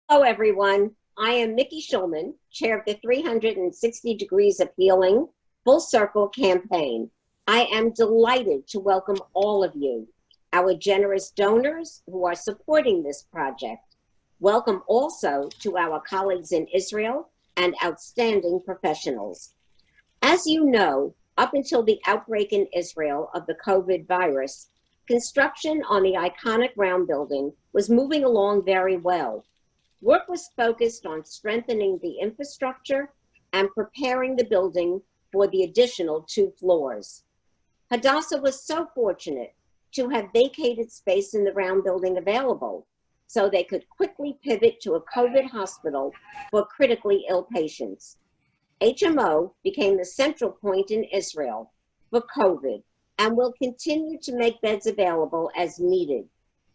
Hello, everyone. I am Miki Schulman, chair of the 360 Degrees of Healing Full Circle campaign. I am delighted to welcome all of you, our generous donors who are supporting this project. Welcome also to our colleagues in Israel and outstanding professionals. As you know, up until the outbreak in Israel of the COVID virus, construction on the iconic round building was moving along very well. Work was focused on strengthening the infrastructure and preparing the building for the additional 2 floors. Hadassah was so fortunate to have vacated space in the round building available so they could quickly pivot to a COVID hospital for critically ill patients. HMO became the central point in Israel for COVID and will continue to make beds available as needed.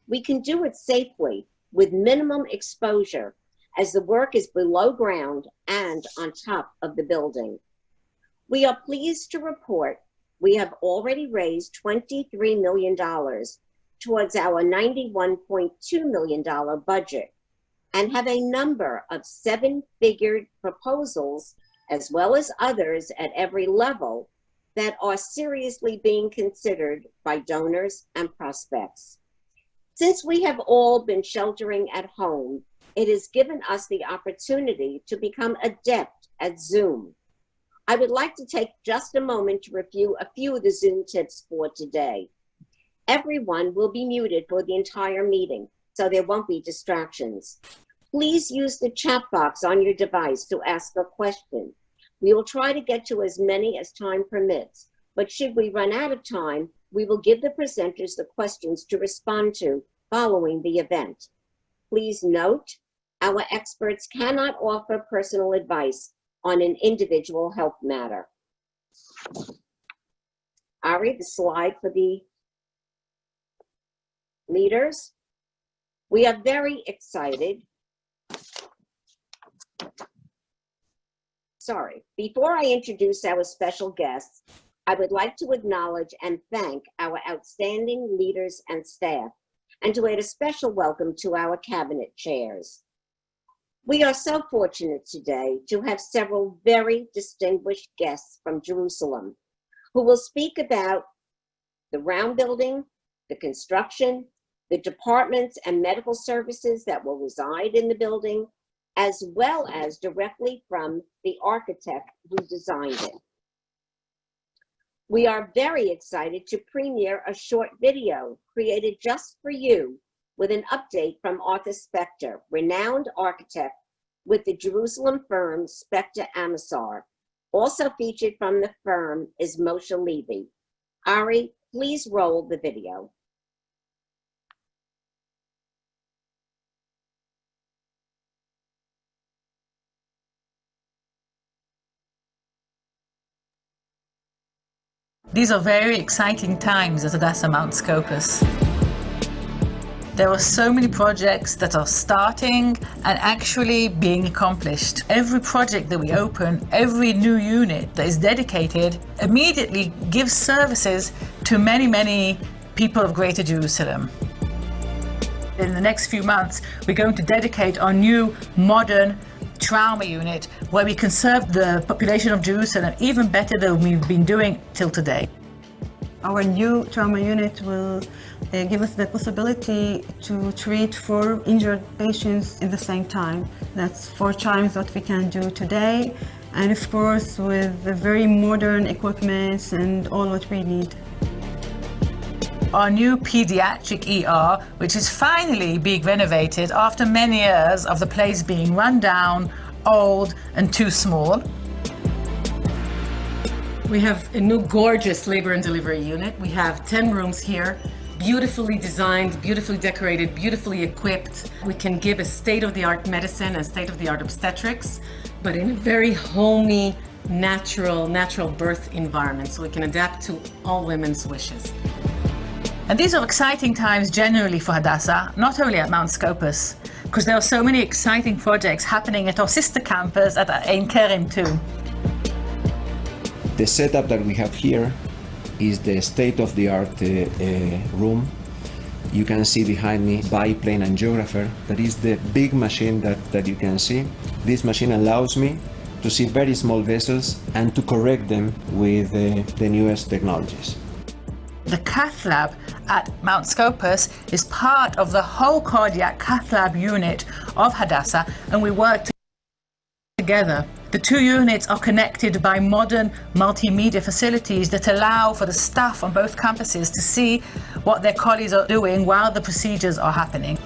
We can do it safely with minimum exposure as the work is below ground and on top of the building. We are pleased to report we have already raised $23 million towards our $91.2 million budget and have a number of 7-figure proposals, as well as others at every level, that are seriously being considered by donors and prospects. Since we have all been sheltering at home, it has given us the opportunity to become adept at Zoom. I would like to take just a moment to review a few of the Zoom tips for today. Everyone will be muted for the entire meeting, so there won't be distractions. Please use the chat box on your device to ask a question. We will try to get to as many as time permits, but should we run out of time, we will give the presenters the questions to respond to following the event. Please note, our experts cannot offer personal advice on an individual health matter. Arye, the slide for the leaders. We are very excited. Before I introduce our special guests, I would like to acknowledge and thank our outstanding leaders and staff, and to add a special welcome to our cabinet chairs. We are so fortunate today to have several very distinguished guests from Jerusalem who will speak about the round building, the construction, the departments and medical services that will reside in the building, as well as directly from the architect who designed it. We are very excited to premiere a short video created just for you with an update from Arthur Spector, renowned architect with the Jerusalem firm Spector-Amisar. Also featured from the firm is Miki Levy. Arye, please roll the video. These are very exciting times at Hadassah Mount Scopus. There are so many projects that are starting and actually being accomplished. Every project that we open, every new unit that is dedicated, immediately gives services to many, many people of Greater Jerusalem. In the next few months, we're going to dedicate our new modern trauma unit where we can serve the population of Jerusalem even better than we've been doing till today. Our new trauma unit will give us the possibility to treat 4 injured patients in the same time. That's 4 times what we can do today, and of course with the very modern equipment and all what we need. Our new pediatric ER, which is finally being renovated after many years of the place being run down, old and too small. We have a new gorgeous labor and delivery unit. We have 10 rooms here, beautifully designed, beautifully decorated, beautifully equipped. We can give a state-of-the-art medicine and state-of-the-art obstetrics, but in a very homey, natural birth environment, so we can adapt to all women's wishes. And these are exciting times generally for Hadassah, not only at Mount Scopus, because there are so many exciting projects happening at our sister campus at Ein Kerem too. The setup that we have here is the state-of-the-art room You can see behind me biplane angiographer. That is the big machine that you can see. This machine allows me to see very small vessels and to correct them with the newest technologies. The cath lab at Mount Scopus is part of the whole cardiac cath lab unit of Hadassah, and we work together. The two units are connected by modern multimedia facilities that allow for the staff on both campuses to see what their colleagues are doing while the procedures are happening.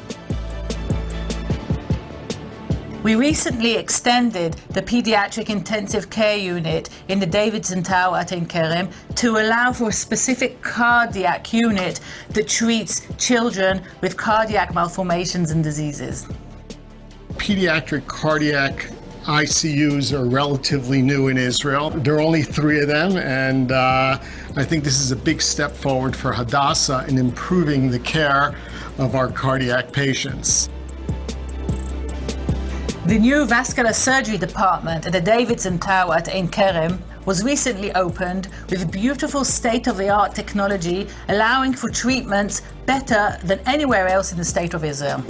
We recently extended the pediatric intensive care unit in the Davidson Tower at Ein Kerem to allow for a specific cardiac unit that treats children with cardiac malformations and diseases. Pediatric cardiac ICUs are relatively new in Israel. There are only 3 of them, and I think this is a big step forward for Hadassah in improving the care of our cardiac patients. The new vascular surgery department at the Davidson Tower at Ein Kerem was recently opened with beautiful state-of-the-art technology allowing for treatments better than anywhere else in the state of Israel.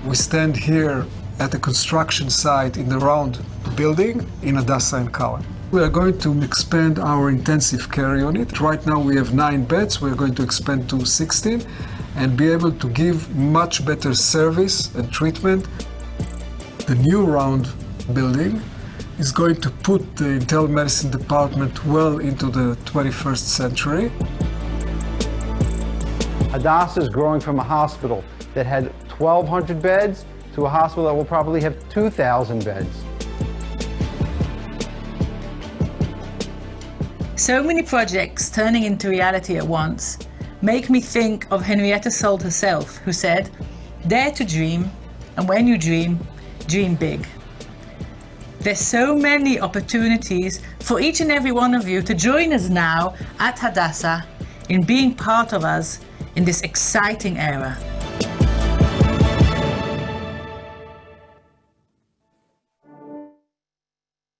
We stand here at the construction site in the round building in Hadassah Ein Kerem. We are going to expand our intensive care unit. Right now we have 9 beds. We're going to expand to 16 and be able to give much better service and treatment. The new round building is going to put the internal medicine department well into the 21st century. Hadassah is growing from a hospital that had 1,200 beds to a hospital that will probably have 2,000 beds. So many projects turning into reality at once make me think of Henrietta Szold herself, who said, "Dare to dream, and when you dream, dream big." There's so many opportunities for each and every one of you to join us now at Hadassah in being part of us in this exciting era.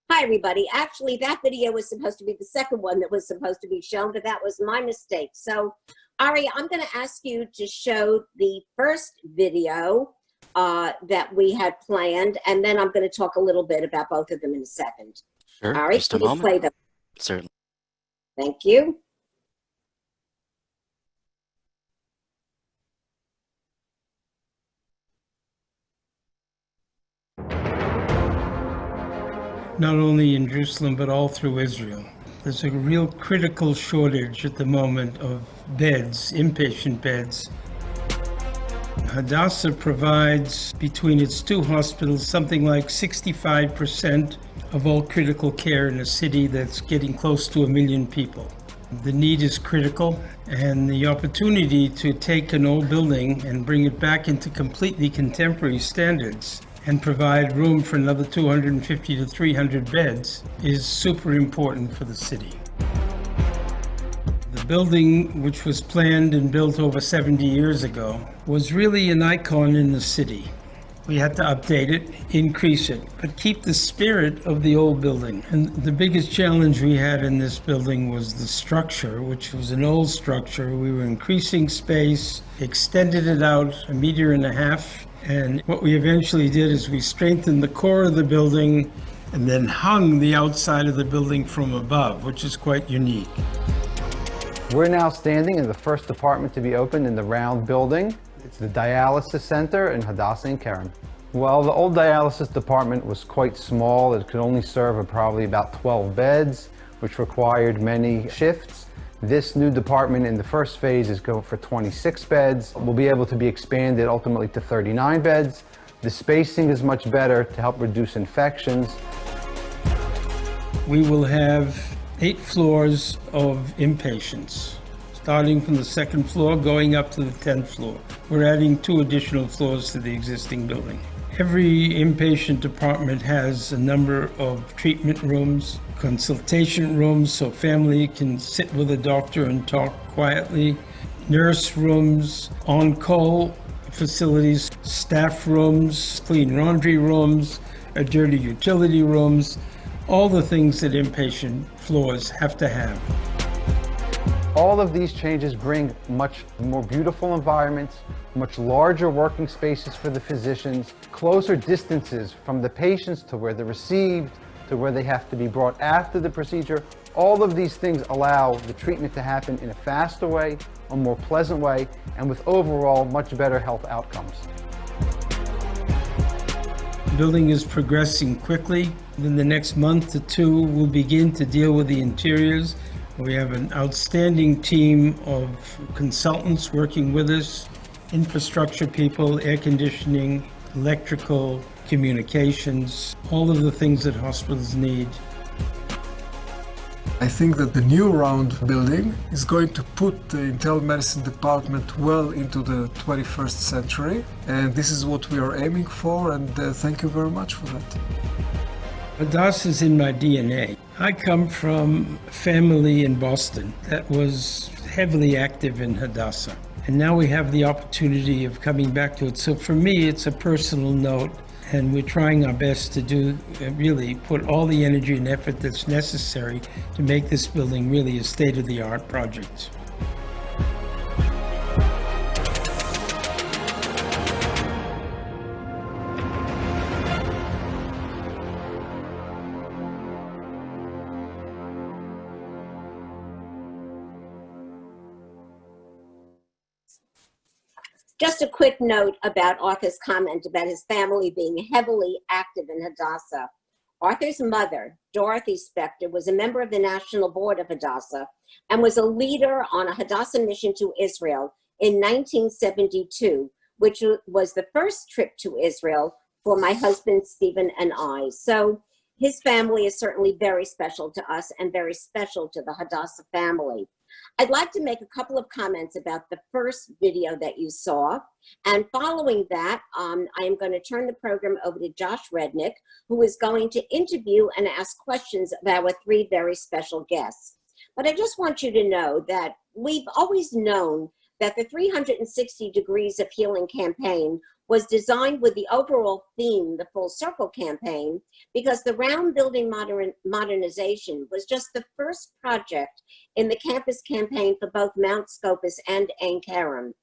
Hi, everybody. Actually, that video was supposed to be the second one that was supposed to be shown, but that was my mistake. So, Arye, I'm going to ask you to show the first video that we had planned, and then I'm going to talk a little bit about both of them in a second. Sure, Arye, just a can you moment. play them? Certainly. Thank you. Not only in Jerusalem, but all through Israel. There's a real critical shortage at the moment of beds, inpatient beds. Hadassah provides, between its 2 hospitals, something like 65% of all critical care in a city that's getting close to 1 million people. The need is critical, and the opportunity to take an old building and bring it back into completely contemporary standards and provide room for another 250 to 300 beds is super important for the city. The building, which was planned and built over 70 years ago, was really an icon in the city. We had to update it, increase it, but keep the spirit of the old building. And the biggest challenge we had in this building was the structure, which was an old structure. We were increasing space, extended it out 1.5 meters, and what we eventually did is we strengthened the core of the building and then hung the outside of the building from above, which is quite unique. We're now standing in the first department to be opened in the round building. It's the dialysis center in Hadassah Ein Kerem. Well, the old dialysis department was quite small. It could only serve probably about 12 beds, which required many shifts. This new department in the first phase is going for 26 beds. Will be able to be expanded ultimately to 39 beds. The spacing is much better to help reduce infections. We will have 8 floors of inpatients, starting from the 2nd floor, going up to the 10th floor. We're adding 2 additional floors to the existing building. Every inpatient department has a number of treatment rooms, consultation rooms so family can sit with a doctor and talk quietly, nurse rooms, on-call facilities, staff rooms, clean laundry rooms, dirty utility rooms, all the things that inpatient floors have to have. All of these changes bring much more beautiful environments, much larger working spaces for the physicians, closer distances from the patients to where they're received, to where they have to be brought after the procedure. All of these things allow the treatment to happen in a faster way, a more pleasant way, and with overall much better health outcomes. The building is progressing quickly. Within the next month to two, we'll begin to deal with the interiors. We have an outstanding team of consultants working with us, infrastructure people, air conditioning, electrical, communications, all of the things that hospitals need. I think that the new round building is going to put the internal medicine department well into the 21st century, and this is what we are aiming for, and thank you very much for that. Hadassah is in my DNA. I come from a family in Boston that was heavily active in Hadassah, and now we have the opportunity of coming back to it. So for me, it's a personal note, and we're trying our best to do, really put all the energy and effort that's necessary to make this building really a state-of-the-art project. Just a quick note about Arthur's comment about his family being heavily active in Hadassah. Arthur's mother, Dorothy Spector, was a member of the National Board of Hadassah and was a leader on a Hadassah mission to Israel in 1972, which was the first trip to Israel for my husband, Stephen, and I. So his family is certainly very special to us and very special to the Hadassah family. I'd like to make a couple of comments about the first video that you saw. And following that, I am going to turn the program over to Josh Rednick, who is going to interview and ask questions of our three very special guests. But I just want you to know that we've always known that the 360 Degrees of Healing campaign was designed with the overall theme, the Full Circle campaign, because the round building modernization was just the first project in the campus campaign for both Mount Scopus and Ein Kerem.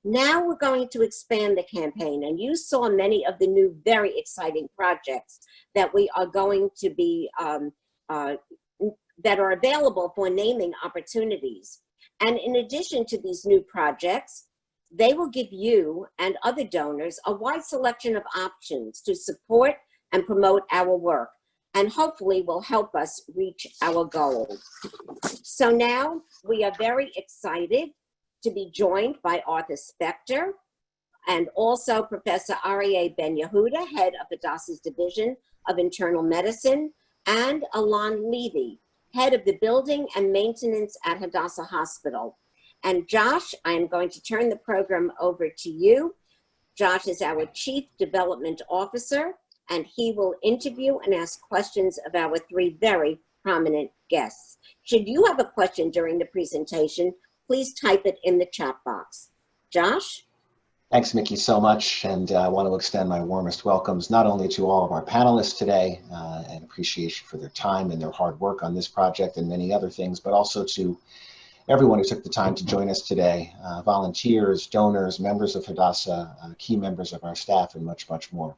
Now we're going to expand the campaign, and you saw many of the new very exciting projects that we are going to be, that are available for naming opportunities. And in addition to these new projects, they will give you and other donors a wide selection of options to support and promote our work, and hopefully will help us reach our goals. So now we are very excited to be joined by Arthur Spector and also Professor Arye Ben Yehuda, head of Hadassah's Division of Internal Medicine, and Ilan Levy, head of the Building and Maintenance at Hadassah Hospital. And Josh, I am going to turn the program over to you. Josh is our Chief Development Officer, and he will interview and ask questions of our three very prominent guests. Should you have a question during the presentation, please type it in the chat box. Josh? Thanks, Miki, so much. And I want to extend my warmest welcomes, not only to all of our panelists today, and appreciation for their time and their hard work on this project and many other things, but also to everyone who took the time to join us today, volunteers, donors, members of Hadassah, key members of our staff, and much, much more.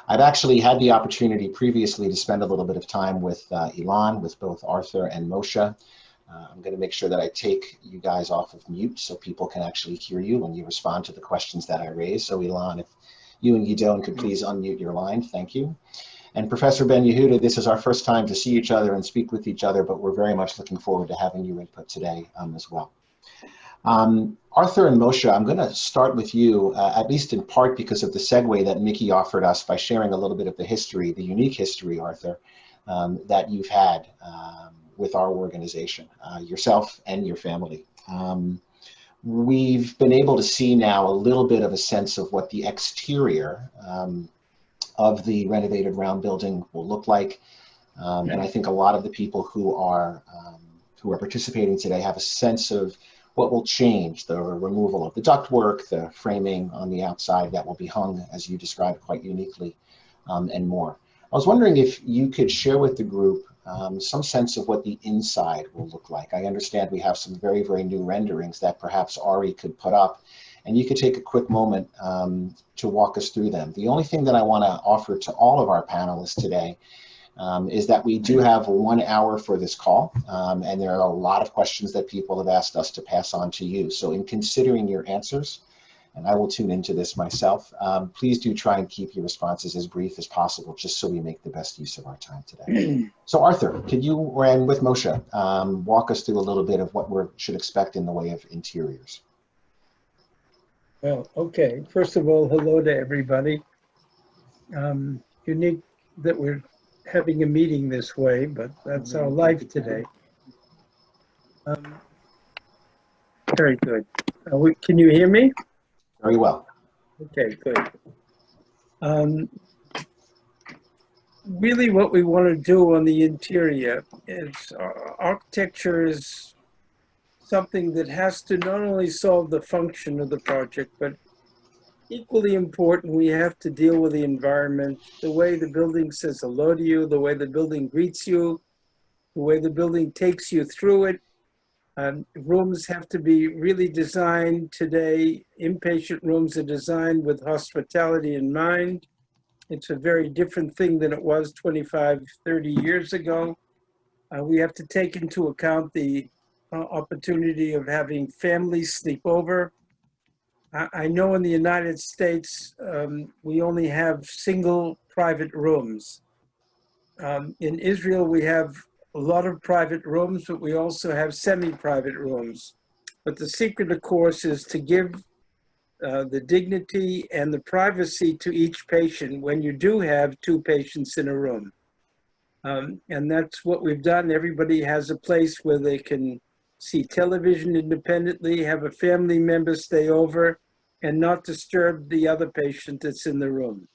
I've actually had the opportunity previously to spend a little bit of time with Ilan, with both Arthur and Moshe. I'm going to make sure that I take you guys off of mute so people can actually hear you when you respond to the questions that I raise. So Ilan, if you and Gidon could please unmute your line, thank you. And Professor Ben Yehuda, this is our first time to see each other and speak with each other, but we're very much looking forward to having your input today as well. Arthur and Moshe, I'm going to start with you, at least in part because of the segue that Miki offered us by sharing a little bit of the history, the unique history, Arthur, that you've had with our organization, yourself and your family. We've been able to see now a little bit of a sense of what the exterior of the renovated round building will look like. And I think a lot of the people who are participating today have a sense of what will change, the removal of the ductwork, the framing on the outside that will be hung, as you described quite uniquely, and more. I was wondering if you could share with the group some sense of what the inside will look like. I understand we have some very, very new renderings that perhaps Arye could put up, and you could take a quick moment to walk us through them. The only thing that I want to offer to all of our panelists today is that we do have 1 hour for this call, and there are a lot of questions that people have asked us to pass on to you. So in considering your answers, and I will tune into this myself, please do try and keep your responses as brief as possible, just so we make the best use of our time today. So Arthur, could you, and with Moshe, walk us through a little bit of what we should expect in the way of interiors? Well, okay. First of all, hello to everybody. Unique that we're having a meeting this way, but that's our life today. Very good. Can you hear me? Very well. Okay, good. Really what we want to do on the interior is architecture is something that has to not only solve the function of the project, but equally important, we have to deal with the environment, the way the building says hello to you, the way the building greets you, the way the building takes you through it. Rooms have to be really designed today. Inpatient rooms are designed with hospitality in mind. It's a very different thing than it was 25, 30 years ago. We have to take into account the opportunity of having families sleep over. I know in the United States, we only have single private rooms. In Israel, we have a lot of private rooms, but we also have semi-private rooms. But the secret, of course, is to give the dignity and the privacy to each patient when you do have 2 patients in a room. And that's what we've done. Everybody has a place where they can see television independently, have a family member stay over, and not disturb the other patient that's in the room.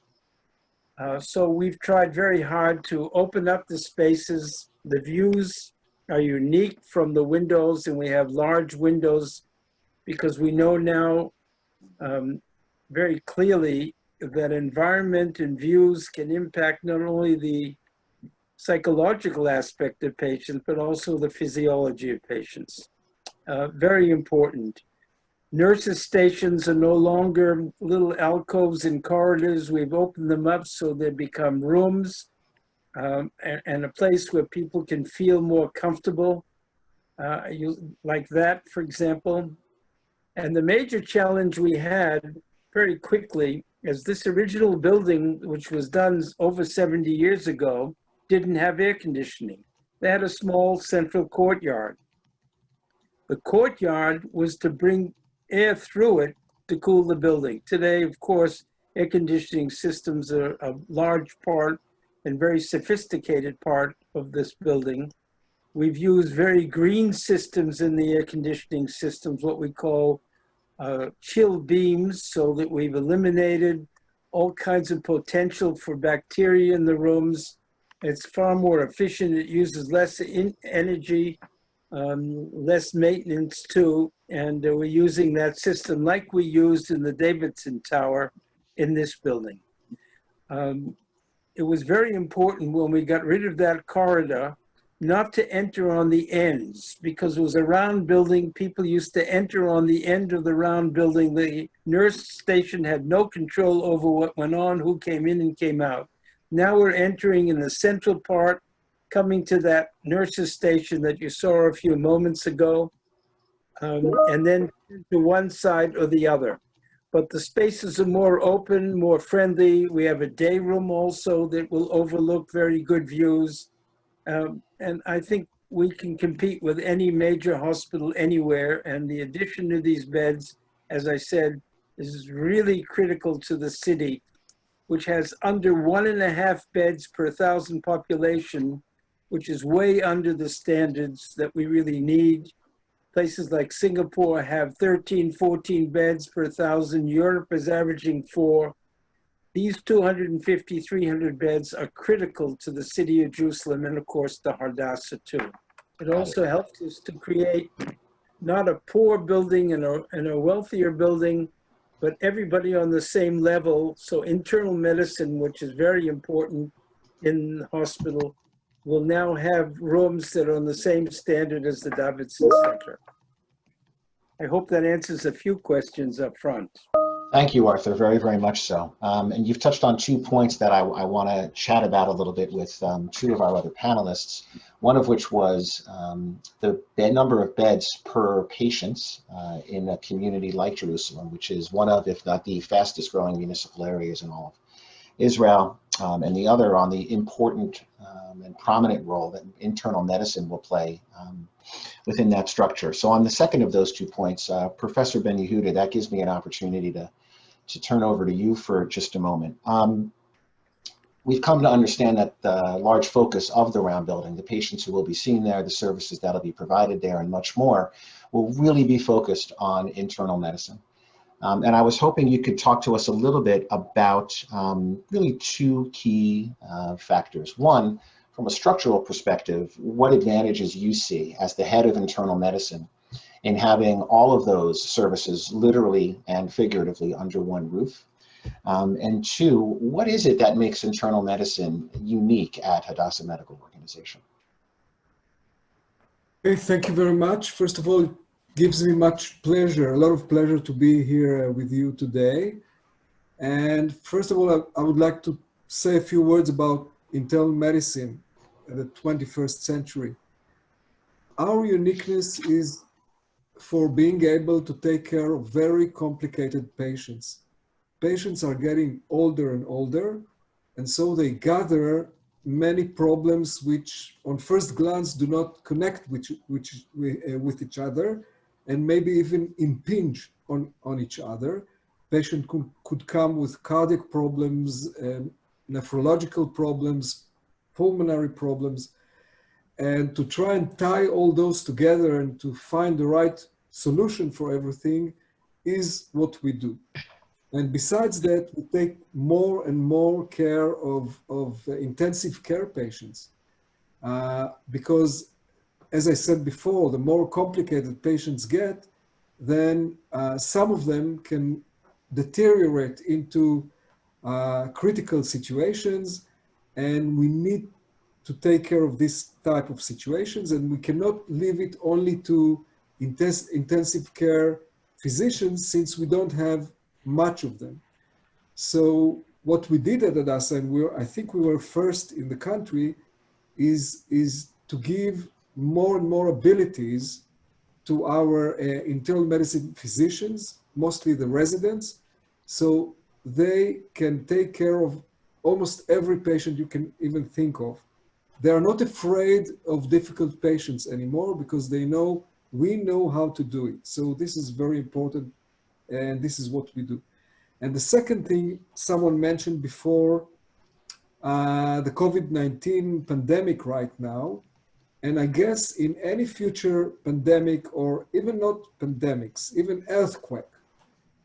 So we've tried very hard to open up the spaces. The views are unique from the windows, and we have large windows because we know now very clearly that environment and views can impact not only the psychological aspect of patients, but also the physiology of patients. Very important. Nurses' stations are no longer little alcoves and corridors. We've opened them up so they become rooms and a place where people can feel more comfortable, like that, for example. And the major challenge we had very quickly is this original building, which was done over 70 years ago, didn't have air conditioning. They had a small central courtyard. The courtyard was to bring air through it to cool the building. Today, of course, air conditioning systems are a large part and very sophisticated part of this building. We've used very green systems in the air conditioning systems, what we call chill beams, so that we've eliminated all kinds of potential for bacteria in the rooms. It's far more efficient. It uses less energy, less maintenance too. And we're using that system like we used in the Davidson Tower in this building. It was very important when we got rid of that corridor not to enter on the ends, because it was a round building. People used to enter on the end of the round building. The nurse station had no control over what went on, who came in and came out. Now we're entering in the central part, coming to that nurse's station that you saw a few moments ago, and then to one side or the other. But the spaces are more open, more friendly. We have a day room also that will overlook very good views. And I think we can compete with any major hospital anywhere. And the addition of these beds, as I said, is really critical to the city, which has under 1.5 beds per 1,000 population, which is way under the standards that we really need. Places like Singapore have 13, 14 beds per 1,000. Europe is averaging 4. These 250, 300 beds are critical to the city of Jerusalem and, of course, the Hadassah, too. It also helps us to create not a poor building and a wealthier building, but everybody on the same level. So internal medicine, which is very important in the hospital, will now have rooms that are on the same standard as the Davidson Center. I hope that answers a few questions up front. Thank you, Arthur, very, very much so. And you've touched on 2 points that I want to chat about a little bit with 2 of our other panelists, one of which was the number of beds per patient in a community like Jerusalem, which is one of, if not the fastest growing municipal areas in all of Israel, and the other on the important and prominent role that internal medicine will play within that structure. So on the second of those 2 points, Professor Ben Yehuda, that gives me an opportunity to turn over to you for just a moment. We've come to understand that the large focus of the round building, the patients who will be seen there, the services that'll be provided there, and much more, will really be focused on internal medicine. And I was hoping you could talk to us a little bit about really 2 key factors. One, from a structural perspective, what advantages you see as the head of internal medicine in having all of those services literally and figuratively under one roof? And 2, what is it that makes internal medicine unique at Hadassah Medical Organization? Hey, thank you very much. First of all, it gives me much pleasure, a lot of pleasure to be here with you today. And first of all, I would like to say a few words about internal medicine in the 21st century. Our uniqueness is for being able to take care of very complicated patients. Patients are getting older and older, and so they gather many problems which on first glance do not connect with each other, and maybe even impinge on each other. Patient could come with cardiac problems, nephrological problems, pulmonary problems, and to try and tie all those together and to find the right solution for everything is what we do. And besides that, we take more and more care of intensive care patients because, as I said before, the more complicated patients get, then some of them can deteriorate into critical situations, and we need to take care of this type of situations, and we cannot leave it only to intensive care physicians since we don't have much of them. So what we did at Hadassah, and I think we were first in the country, is to give more and more abilities to our internal medicine physicians, mostly the residents, so they can take care of almost every patient you can even think of. They are not afraid of difficult patients anymore because they know we know how to do it. So this is very important, and this is what we do. And the second thing someone mentioned before, the COVID-19 pandemic right now, and I guess in any future pandemic, or even not pandemics, even earthquake,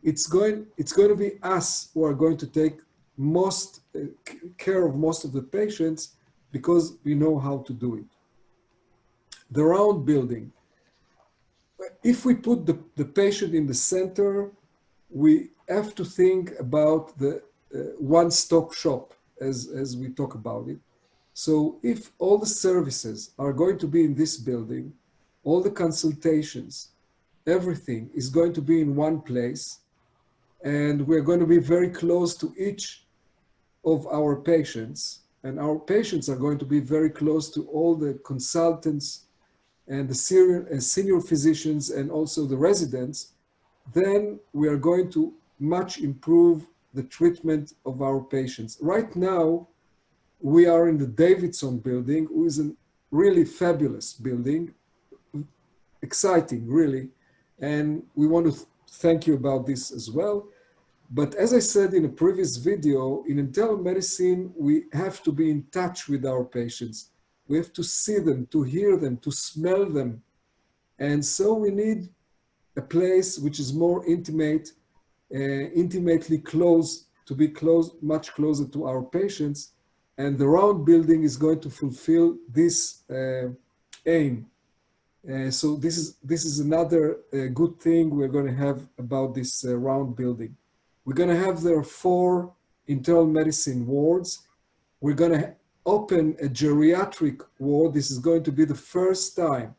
it's going to be us who are going to take most care of most of the patients because we know how to do it. The round building. If we put the patient in the center, we have to think about the one-stop shop as we talk about it. So if all the services are going to be in this building, all the consultations, everything is going to be in one place, and we're going to be very close to each of our patients, and our patients are going to be very close to all the consultants and the senior physicians and also the residents, then we are going to much improve the treatment of our patients. Right now, we are in the Davidson building, which is a really fabulous building, exciting, really. And we want to thank you about this as well. But as I said in a previous video, in internal medicine, we have to be in touch with our patients. We have to see them, to hear them, to smell them. And so we need a place which is more intimate, intimately close, to be close, much closer to our patients. And the round building is going to fulfill this aim. So this is another good thing we're going to have about this round building. We're going to have there 4 internal medicine wards. We're going to open a geriatric ward. This is going to be the first time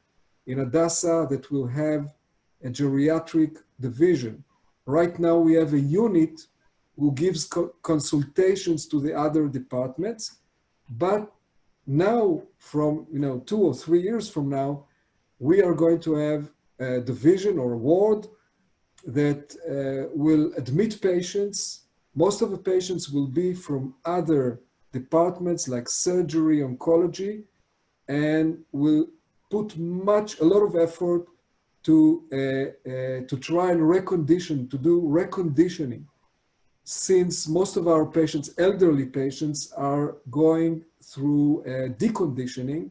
in Hadassah that we'll have a geriatric division. Right now we have a unit who gives consultations to the other departments, but now from 2 or 3 years from now, we are going to have a division or a ward that will admit patients. Most of the patients will be from other departments like surgery, oncology, and will put a lot of effort to try and to do reconditioning, since most of our patients, elderly patients, are going through deconditioning.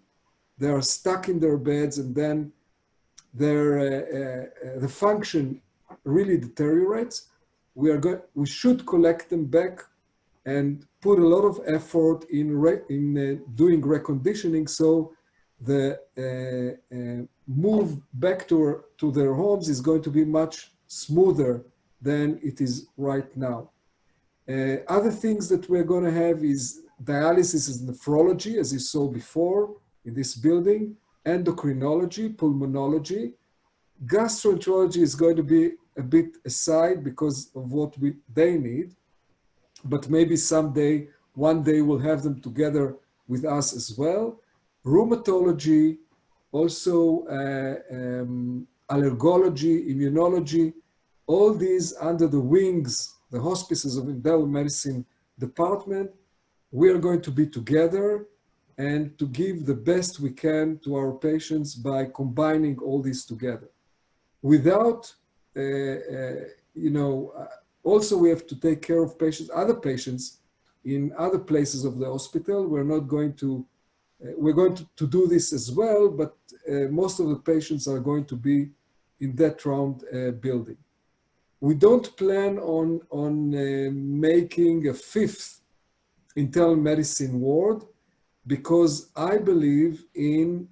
They are stuck in their beds, and then the function really deteriorates. We should collect them back and put a lot of effort in doing reconditioning, so the move back to their homes is going to be much smoother than it is right now. Other things that we're going to have is dialysis is nephrology, as you saw before in this building, endocrinology, pulmonology. Gastroenterology is going to be a bit aside because of what they need, but maybe one day we'll have them together with us as well. Rheumatology, also allergology, immunology, all these under the wings, the hospices of internal medicine department. We are going to be together and to give the best we can to our patients by combining all these together. Without, also we have to take care of other patients in other places of the hospital. We're going to do this as well, but most of the patients are going to be in that round building. We don't plan on making a 5th internal medicine ward, because I believe in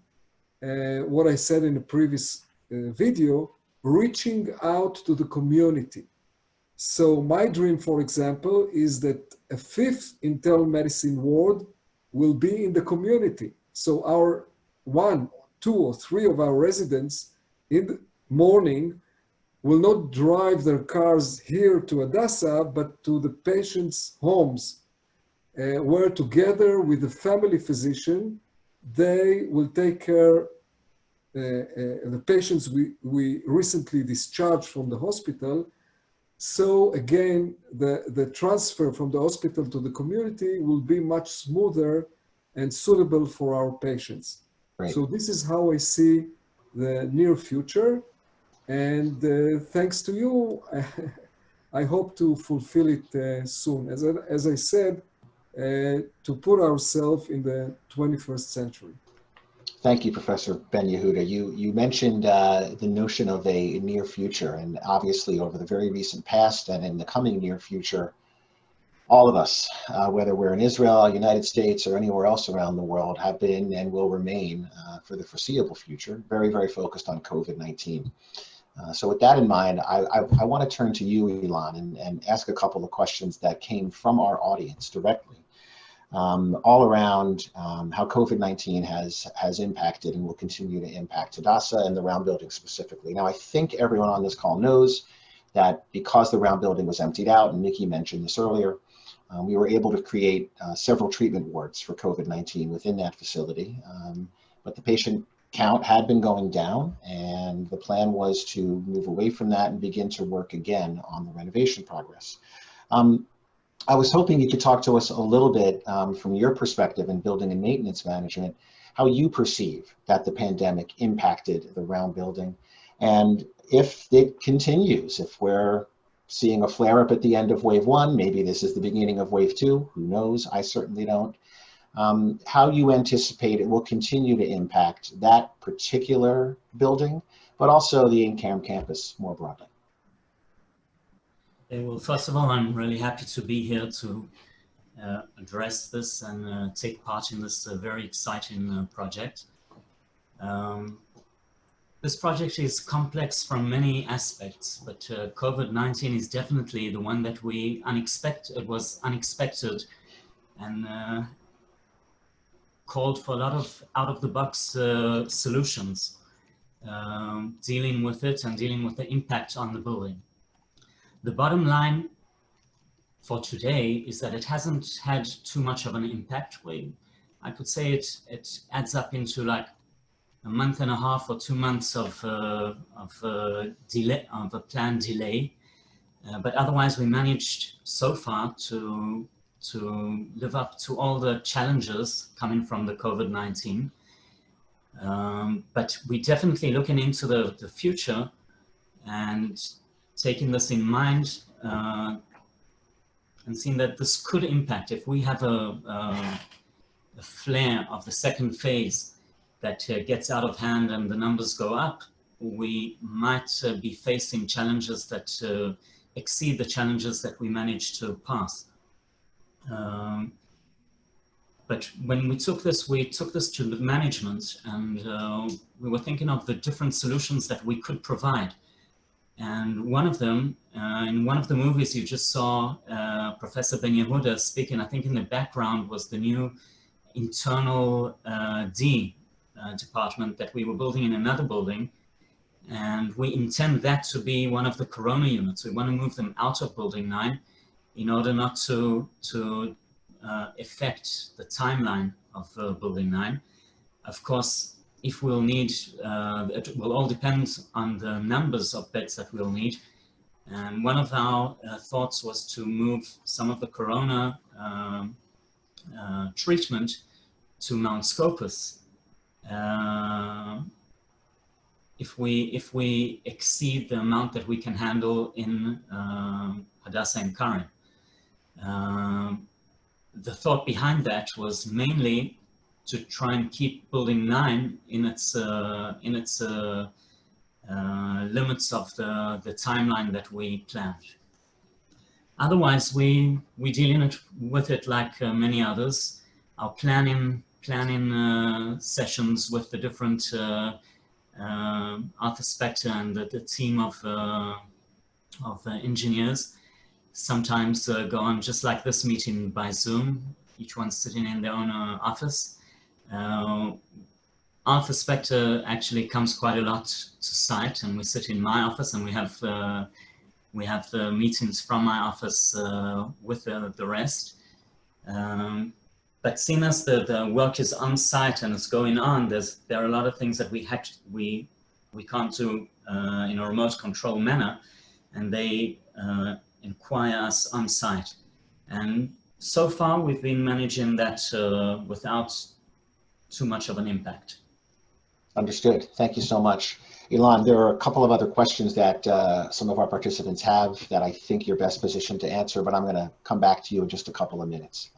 what I said in the previous video, reaching out to the community. So my dream, for example, is that a 5th internal medicine ward will be in the community. So our 1, 2, or 3 of our residents in the morning will not drive their cars here to Hadassah, but to the patients' homes, where together with the family physician, they will take care the patients we recently discharged from the hospital. So again, the transfer from the hospital to the community will be much smoother and suitable for our patients. Right. So this is how I see the near future. And thanks to you, I hope to fulfill it soon. As I said, to put ourselves in the 21st century. Thank you, Professor Ben Yehuda. You mentioned the notion of a near future, and obviously over the very recent past and in the coming near future, all of us, whether we're in Israel, United States, or anywhere else around the world, have been and will remain for the foreseeable future very, very focused on COVID-19. So with that in mind, I want to turn to you, Ilan, and ask a couple of questions that came from our audience directly. All around how COVID-19 has impacted and will continue to impact Hadassah and the round building specifically. Now, I think everyone on this call knows that because the round building was emptied out, and Miki mentioned this earlier, we were able to create several treatment wards for COVID-19 within that facility. But the patient count had been going down, and the plan was to move away from that and begin to work again on the renovation progress. I was hoping you could talk to us a little bit from your perspective in building and maintenance management, how you perceive that the pandemic impacted the round building, and if it continues, if we're seeing a flare-up at the end of wave 1, maybe this is the beginning of wave 2, who knows, I certainly don't. How you anticipate it will continue to impact that particular building, but also the in-Kerem campus more broadly. Well, first of all, I'm really happy to be here to address this and take part in this very exciting project. This project is complex from many aspects, but COVID-19 is definitely the one that was unexpected, and called for a lot of out-of-the-box solutions, dealing with it and dealing with the impact on the building. The bottom line for today is that it hasn't had too much of an impact. I could say it adds up into like a month and a half or 2 months of delay, of a planned delay. But otherwise, we managed so far to live up to all the challenges coming from the COVID-19. But we're definitely looking into the future and taking this in mind and seeing that this could impact. If we have a flare of the second phase that gets out of hand and the numbers go up, we might be facing challenges that exceed the challenges that we managed to pass. But when we took this to the management, and we were thinking of the different solutions that we could provide. And one of them, in one of the movies you just saw, Professor Ben Yehuda speaking, I think in the background was the new internal D department that we were building in another building. And we intend that to be one of the corona units. We want to move them out of Building 9 in order not to affect the timeline of Building 9. Of course, if we'll need, it will all depend on the numbers of beds that we'll need. And one of our thoughts was to move some of the corona treatment to Mount Scopus. If we exceed the amount that we can handle in Hadassah and Karen. The thought behind that was mainly to try and keep Building 9 in its limits of the timeline that we planned. Otherwise, we deal with it like many others. Our planning sessions with the different Arthur Spector and the team of engineers sometimes go on just like this meeting by Zoom, each one sitting in their own office. Arthur Spector actually comes quite a lot to site, and we sit in my office, and we have the meetings from my office with the rest. But seeing as the work is on site and it's going on, there are a lot of things that we can't do in a remote control manner, and they inquire us on site. And so far, we've been managing that without too much of an impact. Understood. Thank you so much. Ilan, there are a couple of other questions that some of our participants have that I think you're best positioned to answer, but I'm going to come back to you in just a couple of minutes.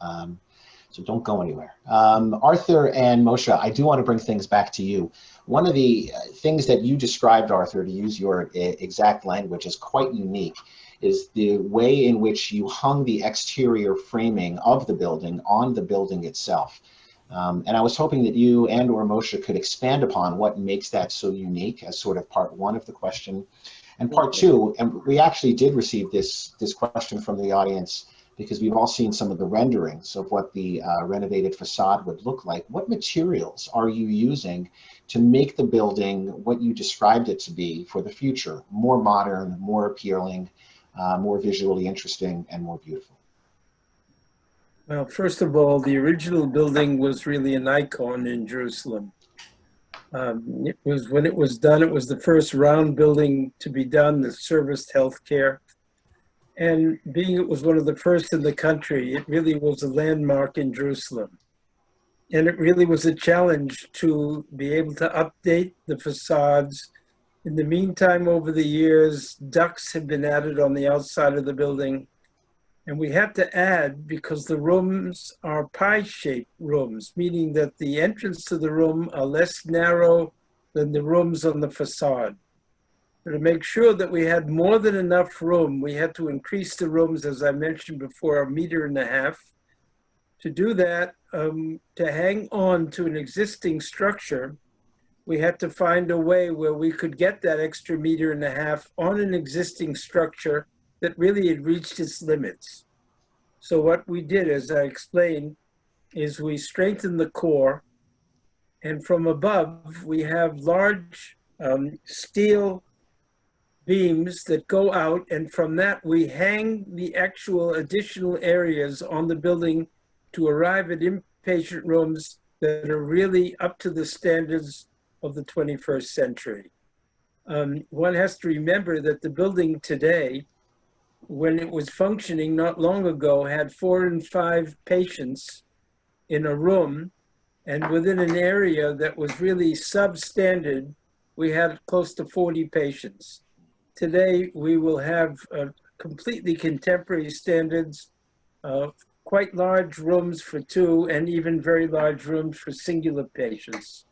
So don't go anywhere. Arthur and Moshe, I do want to bring things back to you. One of the things that you described, Arthur, to use your exact language, is quite unique, is the way in which you hung the exterior framing of the building on the building itself. And I was hoping that you and or Moshe could expand upon what makes that so unique as sort of part one of the question. And part two, and we actually did receive this question from the audience because we've all seen some of the renderings of what the renovated facade would look like. What materials are you using to make the building what you described it to be for the future? More modern, more appealing, more visually interesting, and more beautiful. Well, first of all, the original building was really an icon in Jerusalem. It was, when it was done, it was the first round building to be done that serviced healthcare. And being it was one of the first in the country, it really was a landmark in Jerusalem. And it really was a challenge to be able to update the facades. In the meantime, over the years, ducts have been added on the outside of the building. And we had to add, because the rooms are pie-shaped rooms, meaning that the entrance to the room are less narrow than the rooms on the facade. But to make sure that we had more than enough room, we had to increase the rooms, as I mentioned before, 1.5 meters. To do that, to hang on to an existing structure, we had to find a way where we could get that extra 1.5 meters on an existing structure that really had reached its limits. So what we did, as I explained, is we strengthen the core, and from above we have large steel beams that go out, and from that we hang the actual additional areas on the building to arrive at inpatient rooms that are really up to the standards of the 21st century. One has to remember that the building today, when it was functioning not long ago, had 4 and 5 patients in a room, and within an area that was really substandard, we had close to 40 patients. Today, we will have completely contemporary standards, quite large rooms for 2, and even very large rooms for singular patients.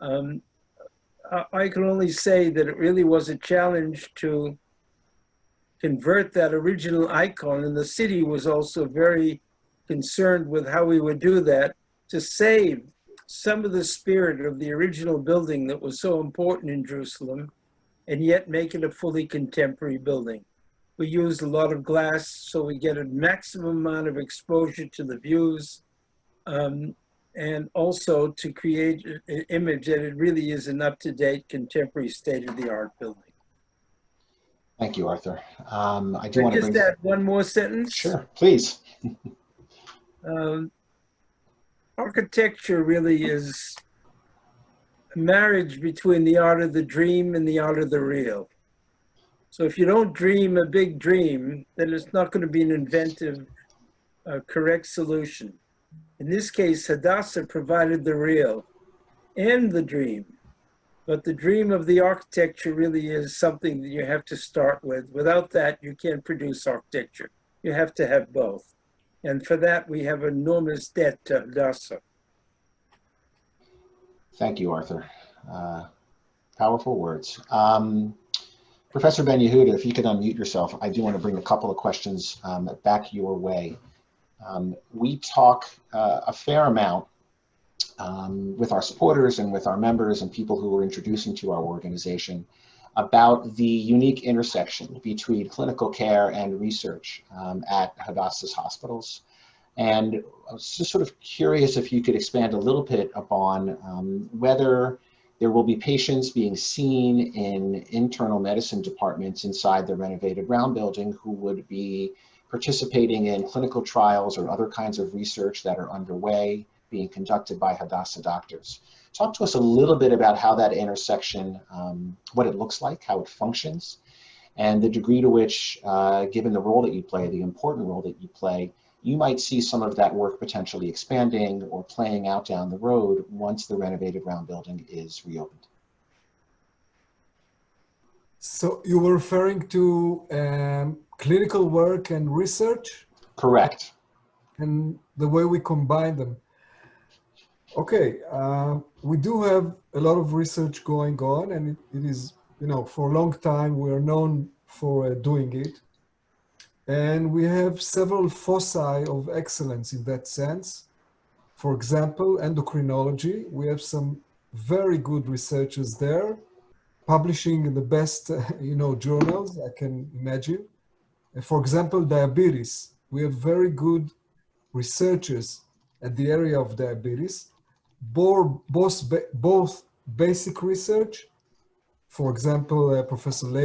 I can only say that it really was a challenge to convert that original icon, and the city was also very concerned with how we would do that, to save some of the spirit of the original building that was so important in Jerusalem, and yet make it a fully contemporary building. We used a lot of glass, so we get a maximum amount of exposure to the views, and also to create an image that it really is an up-to-date, contemporary, state-of-the-art building. Thank you, Arthur. I do want to just add one more sentence. Sure, please. Architecture really is a marriage between the art of the dream and the art of the real. So if you don't dream a big dream, then it's not going to be an inventive, correct solution. In this case, Hadassah provided the real and the dream. But the dream of the architecture really is something that you have to start with. Without that, you can't produce architecture. You have to have both. And for that, we have enormous debt to Hadassah. Thank you, Arthur. Powerful words. Professor Ben Yehuda, if you could unmute yourself, I do want to bring a couple of questions back your way. We talk a fair amount with our supporters and with our members and people who are introducing to our organization about the unique intersection between clinical care and research at Hadassah's hospitals. And I was just sort of curious if you could expand a little bit upon whether there will be patients being seen in internal medicine departments inside the renovated Brown building who would be participating in clinical trials or other kinds of research that are underway, being conducted by Hadassah doctors. Talk to us a little bit about how that intersection, what it looks like, how it functions, and the degree to which, given the role that you play, the important role that you play, you might see some of that work potentially expanding or playing out down the road once the renovated Brown building is reopened. So you were referring to clinical work and research? Correct. And the way we combine them. Okay, we do have a lot of research going on, and it is, you know, for a long time we are known for doing it. And we have several foci of excellence in that sense. For example, endocrinology, we have some very good researchers there, publishing in the best, journals I can imagine. And for example, diabetes, we have very good researchers at the area of diabetes, both basic research. For example, Professor Gil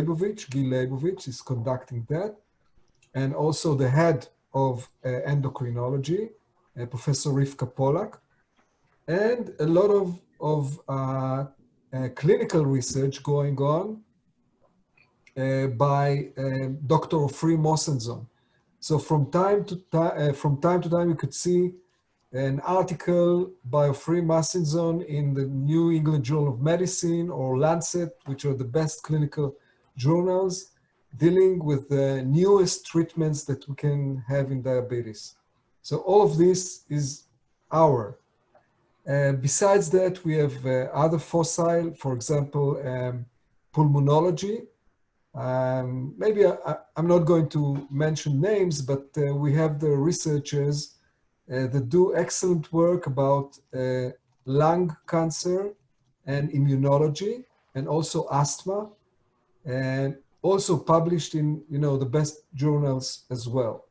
Leibovich is conducting that, and also the head of endocrinology, Professor Rivka Polak, and a lot of clinical research going on by Dr. Ofri Mosenson. So from time to time, you could see an article by Ofri Mosenson in the New England Journal of Medicine or Lancet, which are the best clinical journals, dealing with the newest treatments that we can have in diabetes. So all of this is our. Besides that, we have other foci, for example, pulmonology. Maybe I'm not going to mention names, but we have the researchers that do excellent work about lung cancer and immunology, and also asthma, and also published in the best journals as well.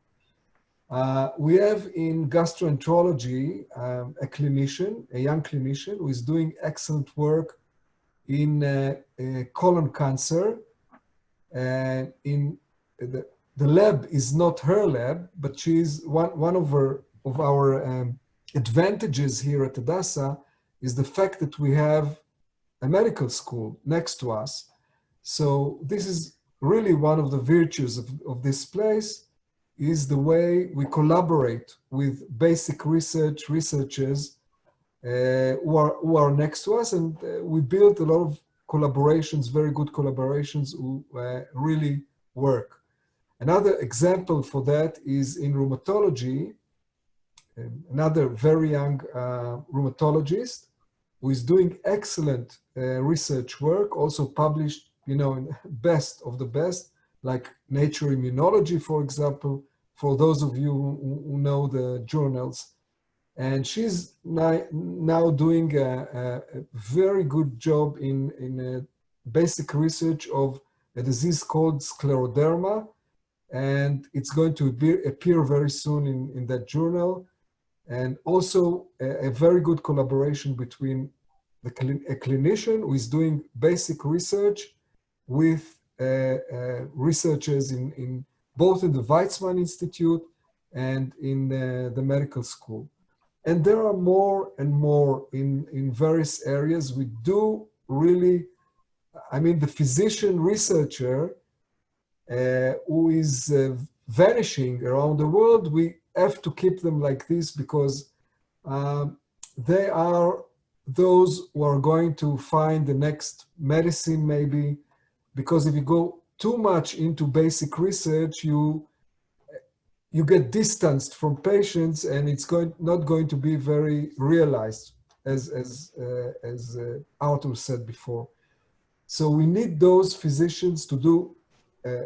We have in gastroenterology a clinician, a young clinician, who is doing excellent work in colon cancer. And in the lab is not her lab, but she's one of our advantages here at Hadassah is the fact that we have a medical school next to us. So this is really one of the virtues of this place, is the way we collaborate with basic researchers who are next to us, and we built a lot of collaborations, very good collaborations who really work. Another example for that is in rheumatology, another very young rheumatologist who is doing excellent research work, also published, in best of the best, like Nature Immunology, for example, for those of you who know the journals. And she's now doing a very good job in basic research of a disease called scleroderma, and it's going to appear very soon in that journal. And also a very good collaboration between a clinician who is doing basic research with researchers in both in the Weizmann Institute and in the medical school. And there are more and more in various areas. We do really, the physician researcher who is vanishing around the world, we have to keep them like this because they are those who are going to find the next medicine maybe, because if you go too much into basic research, you get distanced from patients, and it's not going to be very realized, as Arthur said before. So we need those physicians to do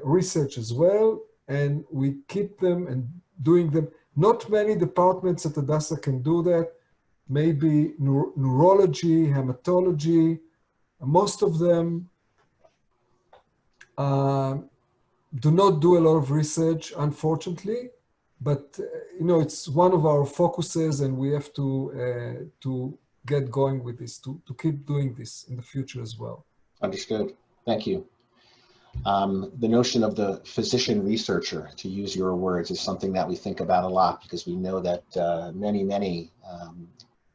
research as well, and we keep them and doing them. Not many departments at Hadassah can do that. Maybe neurology, hematology, most of them do not do a lot of research, unfortunately, but it's one of our focuses, and we have to get going with this, to keep doing this in the future as well. Understood. Thank you. The notion of the physician researcher, to use your words, is something that we think about a lot, because we know that many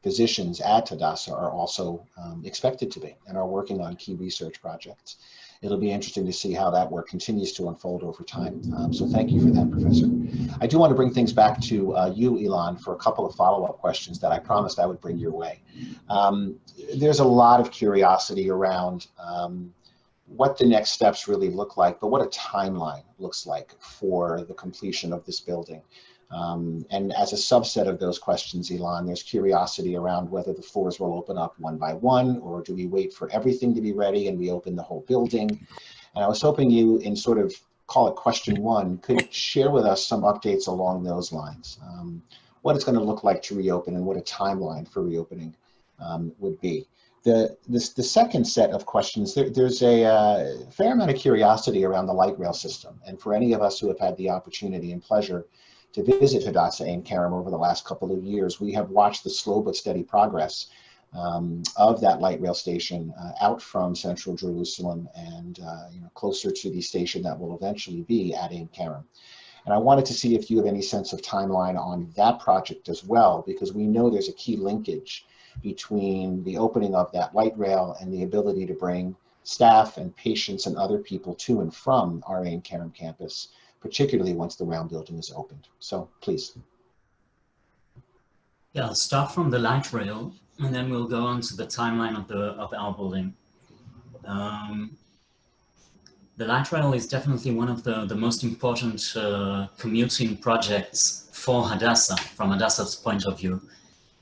physicians at Hadassah are also expected to be and are working on key research projects. It'll be interesting to see how that work continues to unfold over time. So thank you for that, Professor. I do want to bring things back to you, Ilan, for a couple of follow-up questions that I promised I would bring your way. There's a lot of curiosity around what the next steps really look like, but what a timeline looks like for the completion of this building. And as a subset of those questions, Ilan, there's curiosity around whether the floors will open up one by one, or do we wait for everything to be ready and we open the whole building? And I was hoping you, in sort of, call it question one, could share with us some updates along those lines. What it's going to look like to reopen and what a timeline for reopening would be. The second set of questions, there's a fair amount of curiosity around the light rail system. And for any of us who have had the opportunity and pleasure to visit Hadassah Ein Kerem over the last couple of years, we have watched the slow but steady progress of that light rail station out from central Jerusalem and closer to the station that will eventually be at Ein Kerem. And I wanted to see if you have any sense of timeline on that project as well, because we know there's a key linkage between the opening of that light rail and the ability to bring staff and patients and other people to and from our Ein Kerem campus, particularly once the round building is opened. So please. Yeah, I'll start from the light rail, and then we'll go on to the timeline of our building. The light rail is definitely one of the most important commuting projects for Hadassah, from Hadassah's point of view.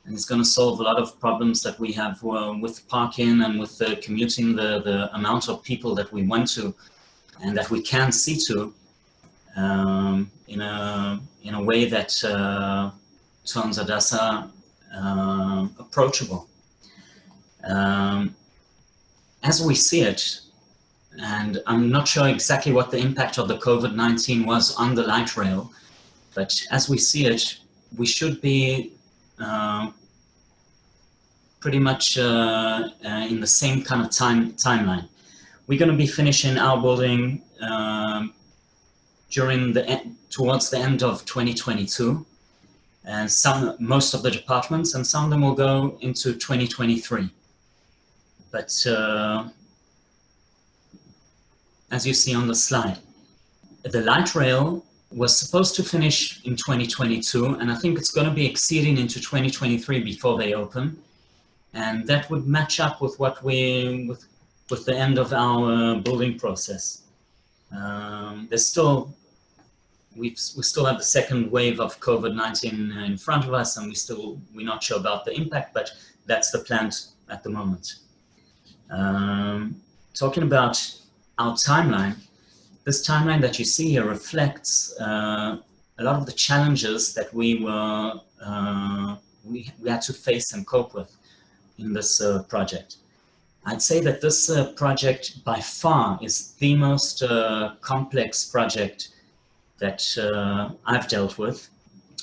And it's going to solve a lot of problems that we have with parking and with commuting, the amount of people that we want to and that we can see to in a way that turns Hadassah approachable. As we see it, and I'm not sure exactly what the impact of the COVID-19 was on the light rail, But as we see it, we should be pretty much in the same kind of timeline. We're going to be finishing our building towards the end of 2022, and most of the departments, and some of them will go into 2023. But as you see on the slide, the light rail was supposed to finish in 2022, and I think it's going to be exceeding into 2023 before they open, and that would match up with what with the end of our building process. There's still we still have the second wave of COVID-19 in front of us, and we're not sure about the impact, but that's the plan at the moment. Talking about our timeline, this timeline that you see here reflects a lot of the challenges that we had to face and cope with in this project. I'd say that this project by far is the most complex project that I've dealt with.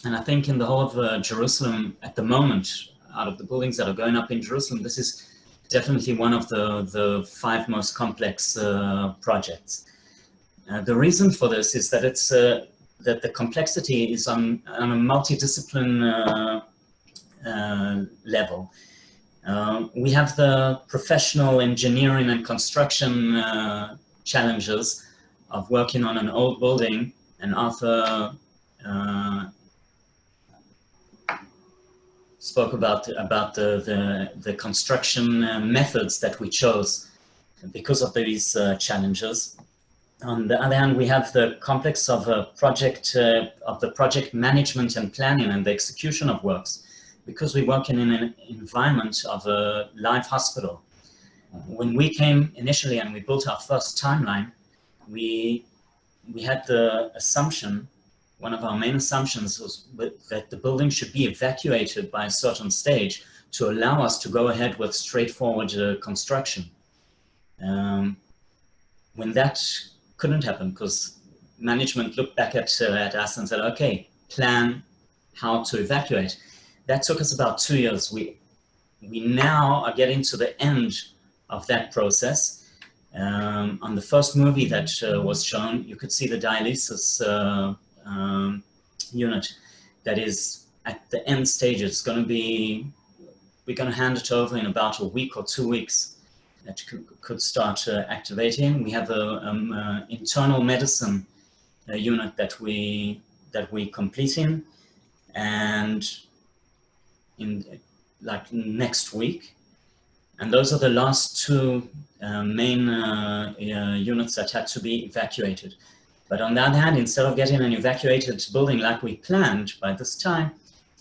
And I think in the whole of Jerusalem at the moment, out of the buildings that are going up in Jerusalem, this is definitely one of the 5 most complex projects. The reason for this is that it's that the complexity is on a multidiscipline level. We have the professional engineering and construction challenges of working on an old building, and Arthur spoke about the construction methods that we chose because of these challenges. On the other hand, we have the complex of the project management and planning and the execution of works, because we work in an environment of a live hospital. When we came initially and we built our first timeline, we had the assumption, one of our main assumptions was that the building should be evacuated by a certain stage to allow us to go ahead with straightforward construction. When that couldn't happen, because management looked back at us and said, okay, plan how to evacuate. That took us about 2 years. We now are getting to the end of that process. On the first movie that was shown, you could see the dialysis unit that is at the end stage. It's going to be, we're going to hand it over in about a week or 2 weeks. That could start activating. We have a internal medicine unit that we completing, and in like next week. And those are the last 2 main units that had to be evacuated. But on the other hand, instead of getting an evacuated building like we planned by this time,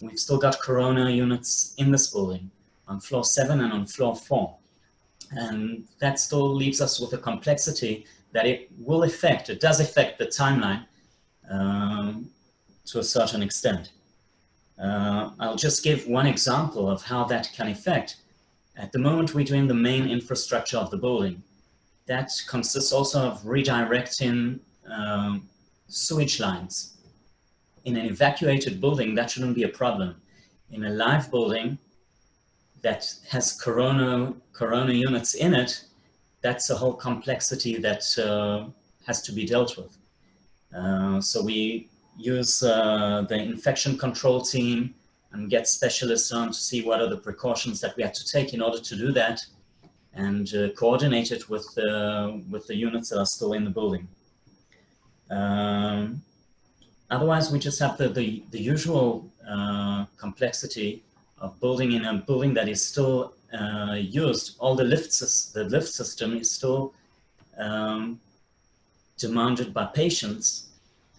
we've still got corona units in this building on floor 7 and on floor 4. And that still leaves us with a complexity that it does affect the timeline to a certain extent. I'll just give one example of how that can affect. At the moment, we're doing the main infrastructure of the building. That consists also of redirecting sewage lines. In an evacuated building, that shouldn't be a problem. In a live building that has corona units in it, that's a whole complexity that has to be dealt with. So we use the infection control team and get specialists on to see what are the precautions that we have to take in order to do that, and coordinate it with the units that are still in the building. Otherwise, we just have the usual complexity of building in a building that is still used. All the lift system is still demanded by patients,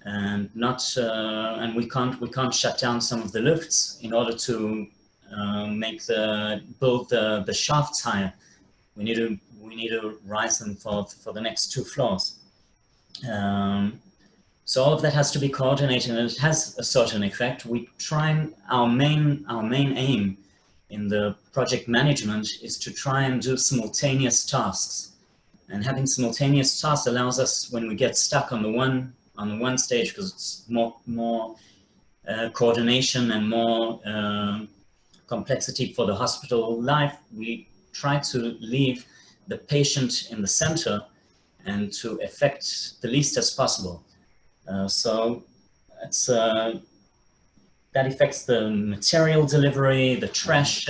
and and we can't shut down some of the lifts in order to build the shafts higher. We need to rise them for the next 2 floors. So all of that has to be coordinated, and it has a certain effect. Our main aim in the project management is to try and do simultaneous tasks. And having simultaneous tasks allows us, when we get stuck on the one stage, because it's more coordination and more complexity for the hospital life, we try to leave the patient in the center and to affect the least as possible. So it's, that affects the material delivery, the trash,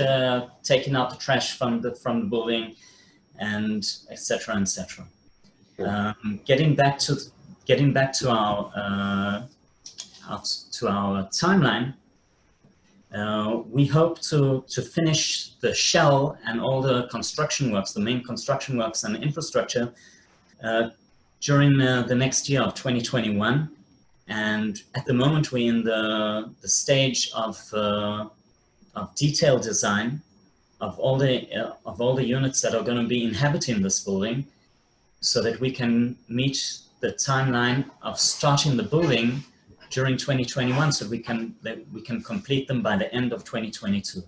taking out the trash from the building, and etc. etc. Getting back to our timeline. We hope to finish the shell and all the construction works, the main construction works and infrastructure during the next year of 2021. And at the moment, we're in the stage of detailed design of all the units that are going to be inhabiting this building, so that we can meet the timeline of starting the building during 2021, so we can complete them by the end of 2022.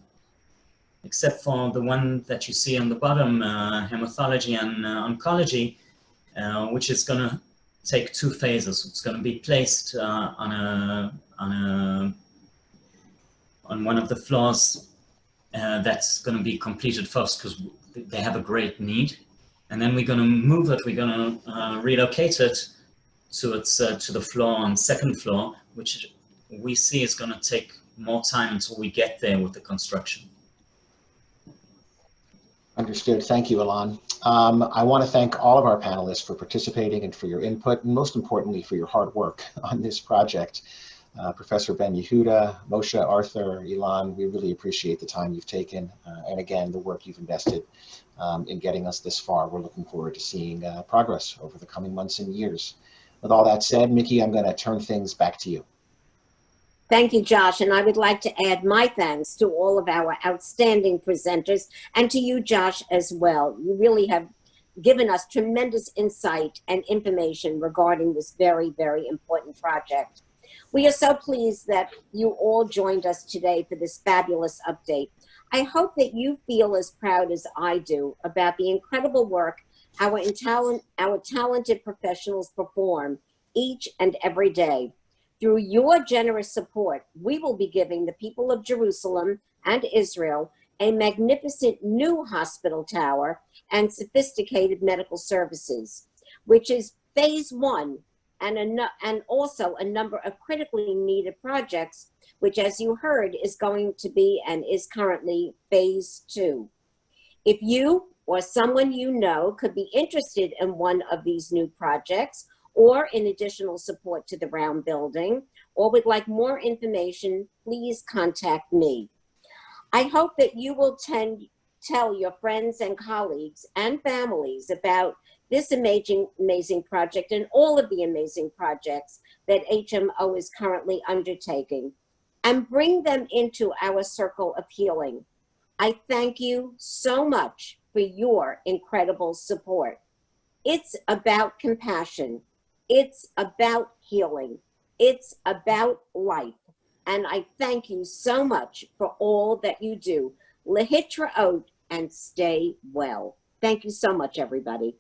Except for the one that you see on the bottom, hematology and oncology, which is going to take 2 phases. It's going to be placed on one of the floors that's going to be completed first, because they have a great need, and then we're going to move it. We're going to relocate it to the floor on 2nd floor, which we see is going to take more time until we get there with the construction. Understood. Thank you, Ilan. I want to thank all of our panelists for participating and for your input, and most importantly, for your hard work on this project. Professor Ben Yehuda, Moshe, Arthur, Ilan, we really appreciate the time you've taken, and again, the work you've invested in getting us this far. We're looking forward to seeing progress over the coming months and years. With all that said, Miki, I'm going to turn things back to you. Thank you, Josh. And I would like to add my thanks to all of our outstanding presenters, and to you, Josh, as well. You really have given us tremendous insight and information regarding this very, very important project. We are so pleased that you all joined us today for this fabulous update. I hope that you feel as proud as I do about the incredible work our talented professionals perform each and every day. Through your generous support, we will be giving the people of Jerusalem and Israel a magnificent new hospital tower and sophisticated medical services, which is phase 1, and also a number of critically needed projects, which, as you heard, is going to be and is currently phase 2. If you or someone you know could be interested in one of these new projects, or in additional support to the Brown Building, or would like more information, please contact me. I hope that you will tell your friends and colleagues and families about this amazing project and all of the amazing projects that HMO is currently undertaking, and bring them into our circle of healing. I thank you so much for your incredible support. It's about compassion. It's about healing. It's about life. And I thank you so much for all that you do. Lehitraot, and stay well. Thank you so much, everybody.